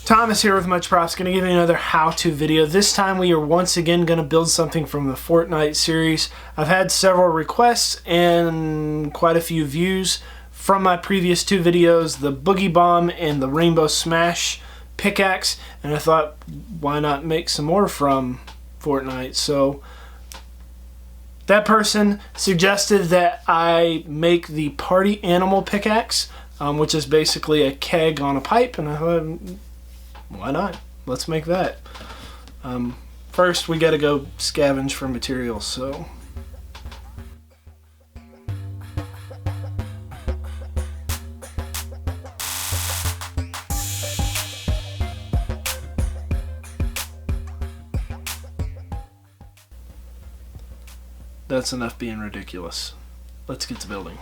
Thomas here with Much Props, going to give you another how-to video. This time we are once again going to build something from the Fortnite series. I've had several requests and quite a few views from my previous two videos, the Boogie Bomb and the Rainbow Smash Pickaxe, and I thought, why not make some more from Fortnite? So that person suggested that I make the Party Animal Pickaxe, which is basically a keg on a pipe, and I thought, why not? Let's make that. First, we gotta go scavenge for materials, so. That's enough being ridiculous. Let's get to building.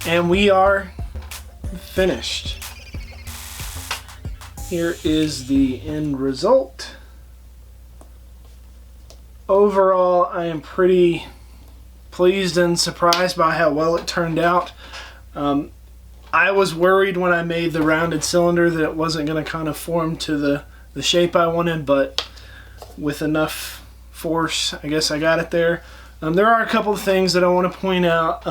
And we are finished. Here is the end result. Overall, I am pretty pleased and surprised by how well it turned out. I was worried when I made the rounded cylinder that it wasn't going to kind of form to the shape I wanted, but with enough force, I guess I got it there. There are a couple of things that I want to point out.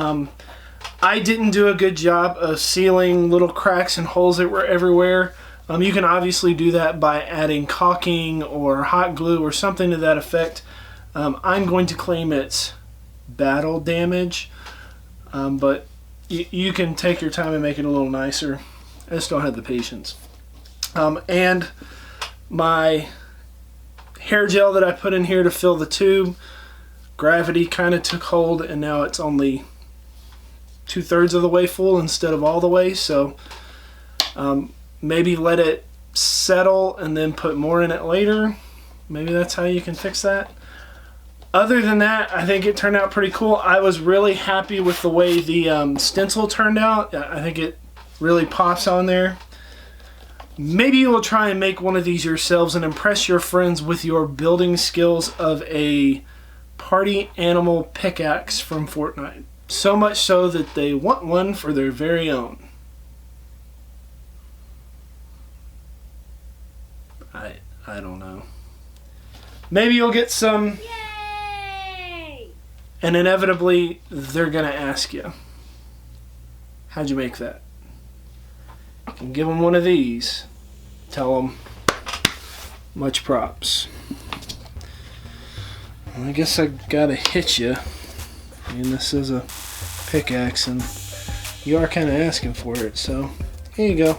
I didn't do a good job of sealing little cracks and holes that were everywhere. You can obviously do that by adding caulking or hot glue or something to that effect. I'm going to claim it's battle damage, but you can take your time and make it a little nicer. I just don't have the patience. And my hair gel that I put in here to fill the tube, gravity kind of took hold, and now it's only 2/3 of the way full instead of all the way. So maybe let it settle and then put more in it later. Maybe that's how you can fix that. Other than that, I think it turned out pretty cool. I was really happy with the way the stencil turned out. I think it really pops on there. Maybe you will try and make one of these yourselves and impress your friends with your building skills of a party animal pickaxe from Fortnite. So much so that they want one for their very own. I don't know. Maybe you'll get some... And inevitably, they're going to ask you, how'd you make that? You can give them one of these. Tell them, much props. Well, I guess I got to hit you. I mean, this is a pickaxe, and you are kind of asking for it, so here you go.